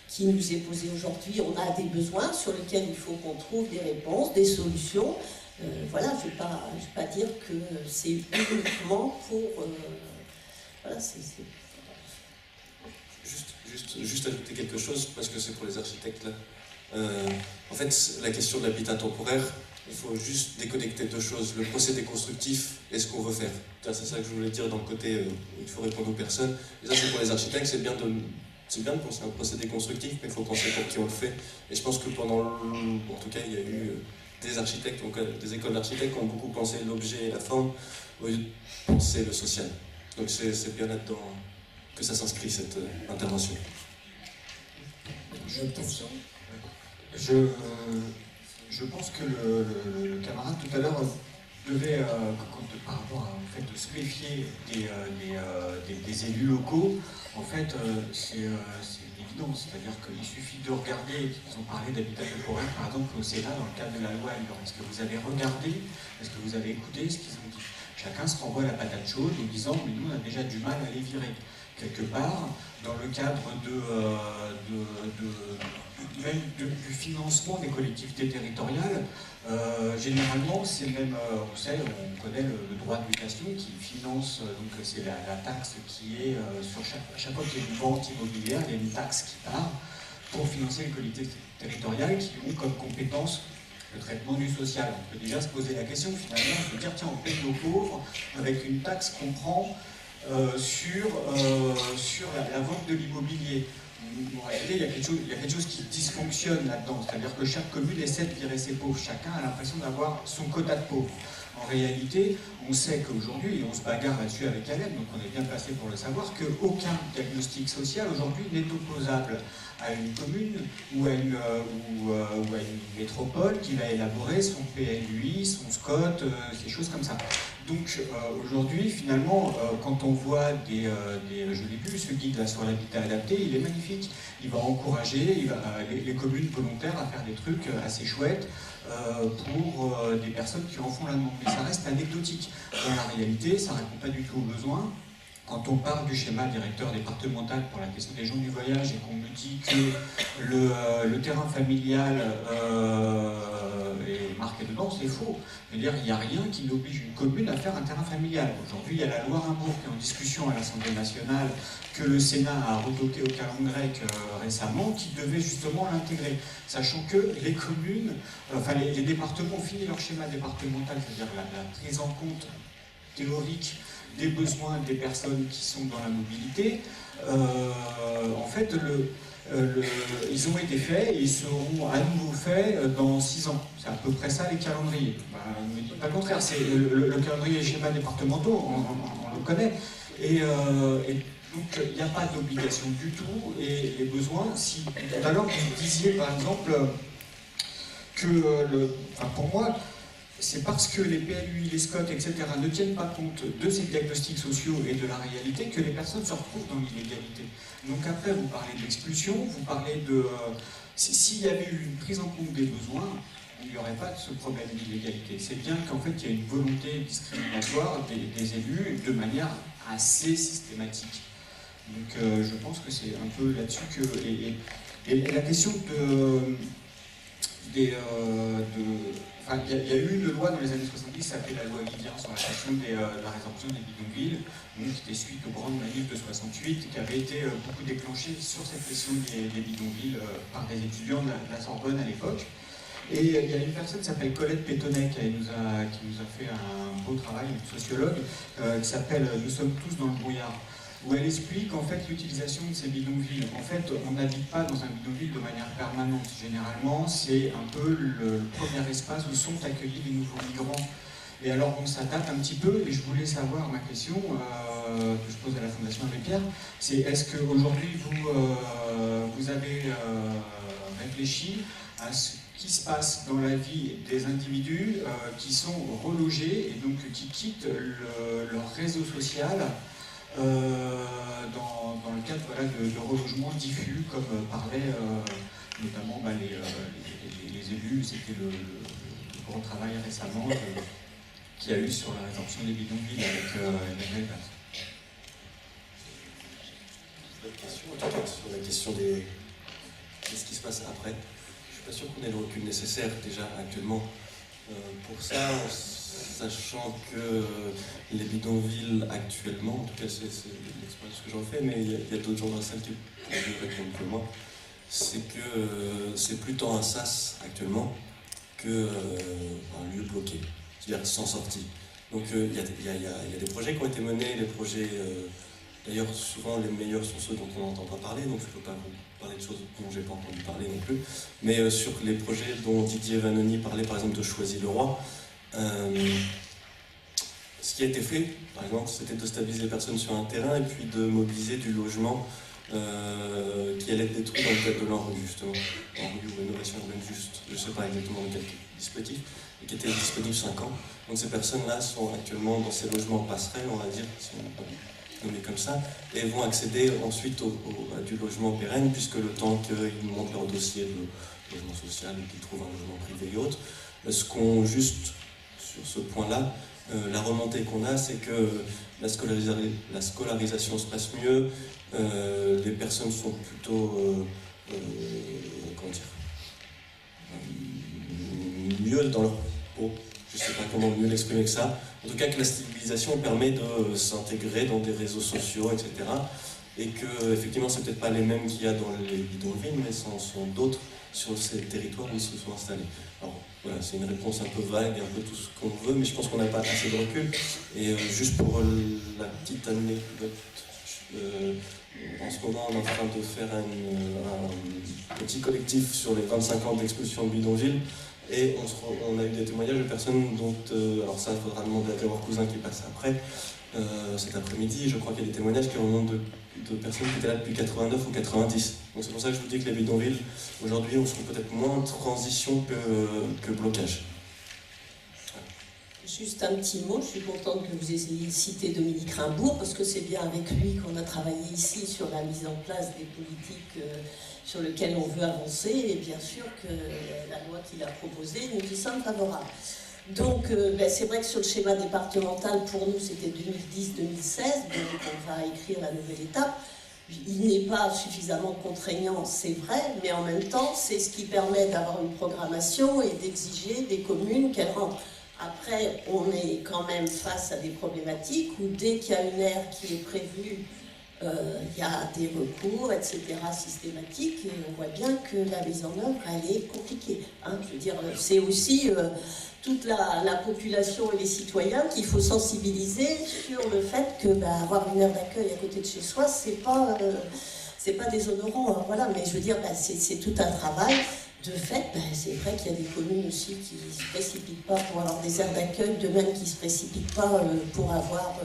qui nous est posée aujourd'hui. On a des besoins sur lesquels il faut qu'on trouve des réponses, des solutions. Voilà, je ne vais pas dire que c'est uniquement pour... voilà, Juste ajouter quelque chose, parce que c'est pour les architectes là. En fait, la question de l'habitat temporaire, il faut juste déconnecter deux choses, le procédé constructif et ce qu'on veut faire. C'est ça que je voulais dire dans le côté où il faut répondre aux personnes. Et ça, c'est pour les architectes, c'est bien de penser à un procédé constructif, mais il faut penser pour qui on le fait. Et je pense que en tout cas, il y a eu... des architectes, des écoles d'architectes qui ont beaucoup pensé l'objet et la forme au lieu de penser le social. Donc c'est bien là-dedans que ça s'inscrit, cette intervention. Je pense que le camarade tout à l'heure devait, par rapport au fait de se méfier des élus locaux, en fait, c'est évident, c'est-à-dire qu'il suffit de regarder, ils ont parlé d'habitat temporaire, par exemple, au Sénat, dans le cadre de la loi Allure. Est-ce que vous avez regardé, est-ce que vous avez écouté ce qu'ils ont dit? Chacun se renvoie la patate chaude en disant, mais nous, on a déjà du mal à les virer. Quelque part, dans le cadre même du financement des collectivités territoriales, généralement, c'est même, vous savez, on connaît le droit de mutation qui finance, donc c'est la taxe qui est sur chaque fois qu'il y a une vente immobilière, il y a une taxe qui part pour financer les collectivités territoriales qui ont comme compétence le traitement du social. On peut déjà se poser la question, finalement, on peut dire, tiens, on paye nos pauvres avec une taxe qu'on prend sur la vente de l'immobilier. En réalité, il y a quelque chose qui dysfonctionne là-dedans, c'est-à-dire que chaque commune essaie de virer ses pauvres, chacun a l'impression d'avoir son quota de pauvres. En réalité, on sait qu'aujourd'hui, et on se bagarre là-dessus avec Alem, donc on est bien placé pour le savoir, qu'aucun diagnostic social aujourd'hui n'est opposable à une commune ou à une métropole qui va élaborer son PLUI, son SCOT, ces choses comme ça. Donc aujourd'hui, finalement, quand on voit je l'ai vu, ce guide là sur l'habitat adapté, il est magnifique. Il va encourager les communes volontaires à faire des trucs assez chouettes pour des personnes qui en font la demande. Mais ça reste anecdotique. Dans la réalité, ça ne répond pas du tout aux besoins. Quand on parle du schéma directeur départemental pour la question des gens du voyage et qu'on me dit que le terrain familial est marqué dedans, c'est faux. Je veux dire, il n'y a rien qui n'oblige une commune à faire un terrain familial. Aujourd'hui, il y a la loi Rimbourg qui est en discussion à l'Assemblée nationale, que le Sénat a retoqué au calendrier grec récemment, qui devait justement l'intégrer. Sachant que les communes, enfin les départements ont fini leur schéma départemental, c'est-à-dire la prise en compte théorique des besoins des personnes qui sont dans la mobilité. En fait, ils ont été faits et ils seront à nouveau faits dans 6 ans. C'est à peu près ça les calendriers. Ne me dites pas le contraire, c'est le calendrier des schémas départementaux, on le connaît. Et donc il n'y a pas d'obligation du tout. Et les besoins, si tout à l'heure vous disiez par exemple que, pour moi, c'est parce que les PLUI, les SCOT, etc. ne tiennent pas compte de ces diagnostics sociaux et de la réalité que les personnes se retrouvent dans l'illégalité. Donc après, vous parlez d'expulsion, vous parlez de... S'il y avait eu une prise en compte des besoins, il n'y aurait pas de ce problème d'illégalité. C'est bien qu'en fait, il y a une volonté discriminatoire des élus de manière assez systématique. Donc je pense que c'est un peu là-dessus que... Et la question il y a eu une loi dans les années 70 qui s'appelait la loi Vivien sur la question de la résorption des bidonvilles, qui était suite aux grandes manifs de 68, qui avait été beaucoup déclenchée sur cette question des bidonvilles par des étudiants de la Sorbonne à l'époque. Et il y a une personne qui s'appelle Colette Pétonnet qui nous a fait un beau travail, une sociologue, qui s'appelle « Nous sommes tous dans le brouillard », où elle explique en fait l'utilisation de ces bidonvilles. En fait, on n'habite pas dans un bidonville de manière permanente. Généralement, c'est un peu le premier espace où sont accueillis les nouveaux migrants. Et alors, bon, ça date un petit peu, et je voulais savoir, ma question que je pose à la Fondation Abbé Pierre, c'est est-ce qu'aujourd'hui, vous avez réfléchi à ce qui se passe dans la vie des individus qui sont relogés et donc qui quittent leur réseau social dans le cadre de relogement diffus, comme parlaient notamment les élus. C'était le grand travail récemment qu'il y a eu sur la résorption des bidonvilles avec Emmanuel Valls. Sur la question de ce qui se passe après. Je ne suis pas sûr qu'on ait le recul nécessaire déjà actuellement pour ça, sachant que les bidonvilles actuellement, en tout cas c'est l'expérience que j'en fais, mais il y a d'autres gens dans la salle qui peuvent répondre que moi, c'est que c'est plutôt un sas actuellement qu'un lieu bloqué, c'est-à-dire sans sortie. Donc il y a des projets qui ont été menés, les projets, d'ailleurs souvent les meilleurs sont ceux dont on n'entend pas parler, donc je ne peux pas vous parler de choses dont je n'ai pas entendu parler non plus, mais sur les projets dont Didier Vanoni parlait, par exemple de Choisy-le-Roi, ce qui a été fait, par exemple, c'était de stabiliser les personnes sur un terrain et puis de mobiliser du logement qui allait être détruit dans le cadre de l'ANRU, justement, ANRU ou rénovation urbaine juste, je ne sais pas exactement quel dispositif, et qui était disponible 5 ans. Donc ces personnes-là sont actuellement dans ces logements passerelles, on va dire, si on peut nommer comme ça, et vont accéder ensuite à du logement pérenne, puisque le temps qu'ils montent leur dossier de logement social et qu'ils trouvent un logement privé et autres, ce qu'on juste sur ce point-là, la remontée qu'on a, c'est que la scolarisation se passe mieux, les personnes sont plutôt comment dire, mieux dans leur peau. Je ne sais pas comment mieux l'exprimer que ça. En tout cas, que la civilisation permet de s'intégrer dans des réseaux sociaux, etc. Et que, effectivement, c'est peut-être pas les mêmes qu'il y a dans les bidonvilles, mais ce sont d'autres sur ces territoires où ils se sont installés. Alors, voilà, c'est une réponse un peu vague, un peu tout ce qu'on veut, mais je pense qu'on n'a pas assez de recul. Et juste pour la petite anecdote, en ce moment, on est en train de faire un petit collectif sur les 25 ans d'expulsion de bidonville. Et on a eu des témoignages de personnes dont, alors ça, il faudra demander à Grégoire Cousin qui passe après, cet après-midi. Je crois qu'il y a des témoignages qui remontent de personnes qui étaient là depuis 89 ou 90. Donc c'est pour ça que je vous dis que les bidonvilles, aujourd'hui, on sont peut-être moins transition que blocage. Juste un petit mot, je suis contente que vous ayez cité Dominique Rimbourg, parce que c'est bien avec lui qu'on a travaillé ici sur la mise en place des politiques sur lesquelles on veut avancer, et bien sûr que la loi qu'il a proposée, nous y sommes favorables. Donc c'est vrai que sur le schéma départemental, pour nous c'était 2010-2016, donc on va écrire la nouvelle étape. Il n'est pas suffisamment contraignant, c'est vrai, mais en même temps, c'est ce qui permet d'avoir une programmation et d'exiger des communes qu'elles rentrent. Après, on est quand même face à des problématiques où dès qu'il y a une aire qui est prévue, il y a des recours, etc., systématiques, et on voit bien que la mise en œuvre, elle est compliquée. Hein. Je veux dire, c'est aussi toute la population et les citoyens qu'il faut sensibiliser sur le fait que avoir une aire d'accueil à côté de chez soi, c'est pas déshonorant, hein, voilà, mais je veux dire, c'est tout un travail. De fait, c'est vrai qu'il y a des communes aussi qui ne se précipitent pas pour avoir des aires d'accueil, de même qui ne se précipitent pas pour avoir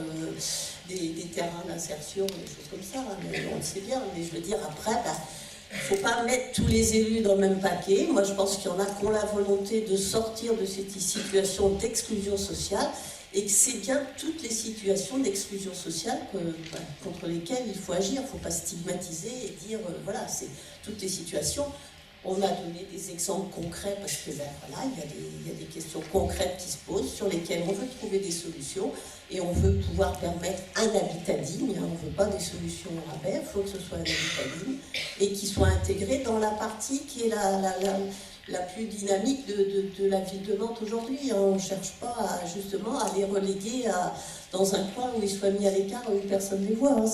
des terrains d'insertion, des choses comme ça, hein, mais on le sait bien. Mais je veux dire, après, il ne faut pas mettre tous les élus dans le même paquet. Moi, je pense qu'il y en a qui ont la volonté de sortir de cette situation d'exclusion sociale, et que c'est bien toutes les situations d'exclusion sociale contre lesquelles il faut agir. Il ne faut pas stigmatiser et dire, voilà, c'est toutes les situations. On a donné des exemples concrets parce que voilà, il y a des questions concrètes qui se posent sur lesquelles on veut trouver des solutions et on veut pouvoir permettre un habitat digne. On ne veut pas des solutions au rabais, il faut que ce soit un habitat digne et qui soit intégré dans la partie qui est la plus dynamique de la ville de Nantes aujourd'hui. On ne cherche pas justement à les reléguer dans un coin où ils soient mis à l'écart où personne ne les voit. Hein.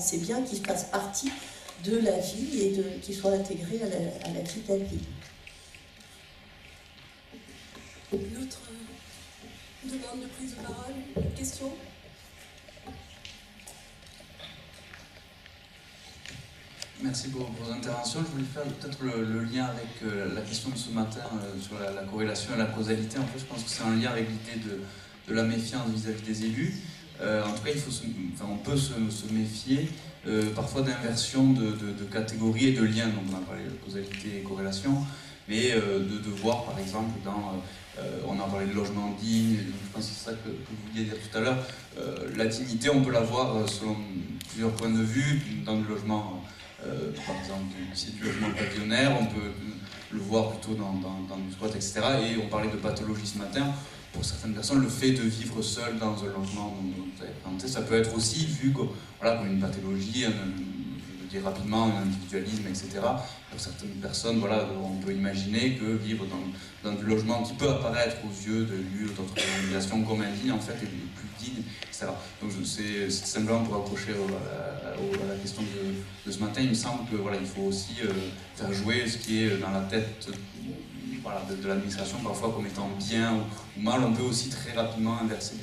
C'est bien qu'ils fassent partie de la vie et qui soit intégré à la vie de la ville. Une autre demande de prise de parole, une question? Merci pour vos interventions. Je voulais faire peut-être le lien avec la question de ce matin sur la corrélation et la causalité. En fait, je pense que c'est un lien avec l'idée de la méfiance vis-à-vis des élus. En tout cas, on peut se méfier parfois d'inversion de catégories et de liens. Donc on a parlé de causalité et corrélation, mais de voir par exemple on a parlé de logement digne, donc je pense que c'est ça que vous vouliez dire tout à l'heure. La dignité, on peut la voir selon plusieurs points de vue. Dans le logement, par exemple, si du logement pavillonnaire, on peut le voir plutôt dans du squat, etc. Et on parlait de pathologie ce matin. Pour certaines personnes, le fait de vivre seul dans un logement, ça peut être aussi vu comme une pathologie, je veux dire rapidement, un individualisme, etc. Pour certaines personnes, voilà, on peut imaginer que vivre dans du logement qui peut apparaître aux yeux de lieux d'autres organisations comme indigne, en fait, est plus digne, etc. Donc c'est simplement pour accrocher à la question de ce matin, il me semble que voilà, il faut aussi faire jouer ce qui est dans la tête de l'administration, parfois comme étant bien ou mal. On peut aussi très rapidement inverser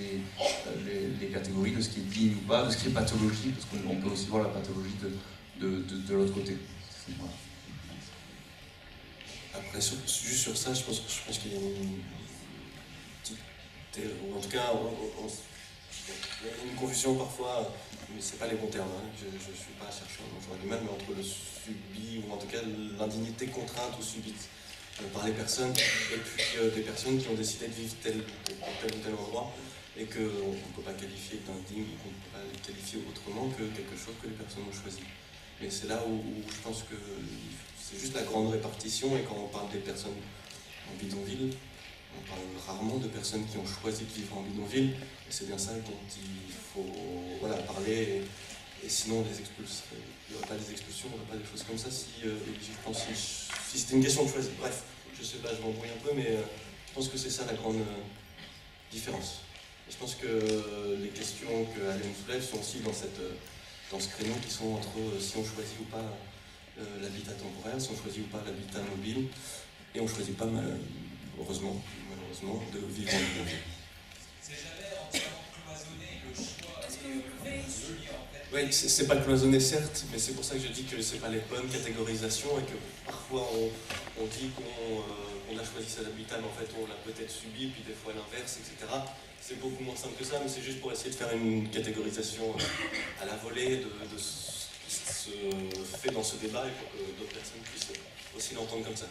les catégories de ce qui est digne ou pas, de ce qui est pathologique, parce qu'on peut aussi voir la pathologie de l'autre côté. Voilà. Après, juste sur ça, je pense qu'il y a une petite... En tout cas, il y a une confusion parfois, mais c'est pas les bons termes. Hein. Je ne suis pas chercheur, j'aurais du mal, mais entre le subi, ou en tout cas l'indignité contrainte ou subite par les personnes, et puis des personnes qui ont décidé de vivre tel ou tel endroit, et qu'on ne peut pas qualifier d'indigne, qu'on ne peut pas les qualifier autrement que quelque chose que les personnes ont choisi. Et c'est là où je pense que c'est juste la grande répartition, et quand on parle des personnes en bidonville, on parle rarement de personnes qui ont choisi de vivre en bidonville, et c'est bien ça dont il faut parler, et sinon il n'y aurait pas des expulsions, il n'y aurait pas des choses comme ça je pense si c'était une question de choisir. Bref, je sais pas, je m'embrouille un peu, mais je pense que c'est ça la grande différence. Et je pense que les questions que Alain soulève sont aussi dans ce créneau qui sont entre si on choisit ou pas l'habitat temporaire, si on choisit ou pas l'habitat mobile, et on ne choisit pas malheureusement de vivre en bidonville. C'est jamais entièrement cloisonné le choix. Est-ce que vous pouvez... Oui, c'est pas cloisonné certes, mais c'est pour ça que je dis que c'est pas les bonnes catégorisations et que parfois on dit qu'on a choisi cet habitat, mais en fait on l'a peut-être subi, puis des fois l'inverse, etc. C'est beaucoup moins simple que ça, mais c'est juste pour essayer de faire une catégorisation à la volée de ce qui se fait dans ce débat et pour que d'autres personnes puissent aussi l'entendre comme ça.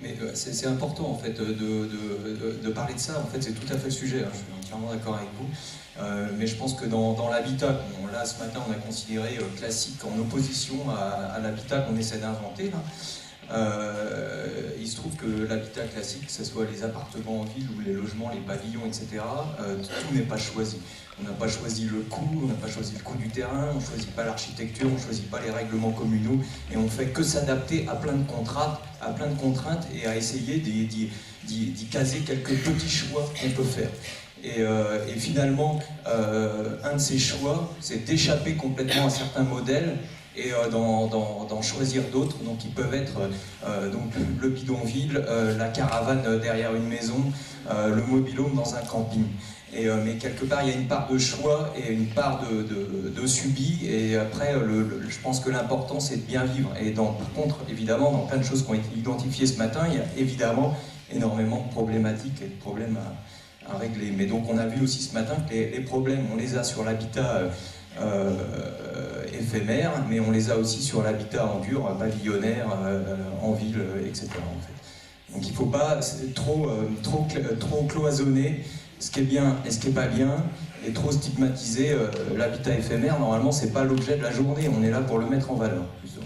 Mais c'est important en fait de parler de ça, en fait c'est tout à fait le sujet, hein. Je suis entièrement d'accord avec vous. Mais je pense que dans l'habitat, là ce matin on a considéré classique en opposition à l'habitat qu'on essaie d'inventer, Il se trouve que l'habitat classique, que ce soit les appartements en ville ou les logements, les pavillons, etc., tout n'est pas choisi. On n'a pas choisi le coût, on n'a pas choisi le coût du terrain, on ne choisit pas l'architecture, on ne choisit pas les règlements communaux, et on ne fait que s'adapter à plein de contraintes et à essayer d'y caser quelques petits choix qu'on peut faire. Et finalement, un de ces choix, c'est d'échapper complètement à certains modèles et d'en choisir d'autres, donc qui peuvent être donc le bidonville, la caravane derrière une maison, le mobil-home dans un camping. Mais quelque part, il y a une part de choix et une part de subi, et après, je pense que l'important, c'est de bien vivre. Et par contre, évidemment, dans plein de choses qui ont été identifiées ce matin, il y a évidemment énormément de problématiques et de problèmes à régler. Mais donc, on a vu aussi ce matin que les problèmes, on les a sur l'habitat éphémère, mais on les a aussi sur l'habitat en dur, pavillonnaire, en ville, etc. En fait. Donc il ne faut pas trop cloisonner ce qui est bien et ce qui n'est pas bien, et trop stigmatiser l'habitat éphémère. Normalement, ce n'est pas l'objet de la journée, on est là pour le mettre en valeur, plutôt.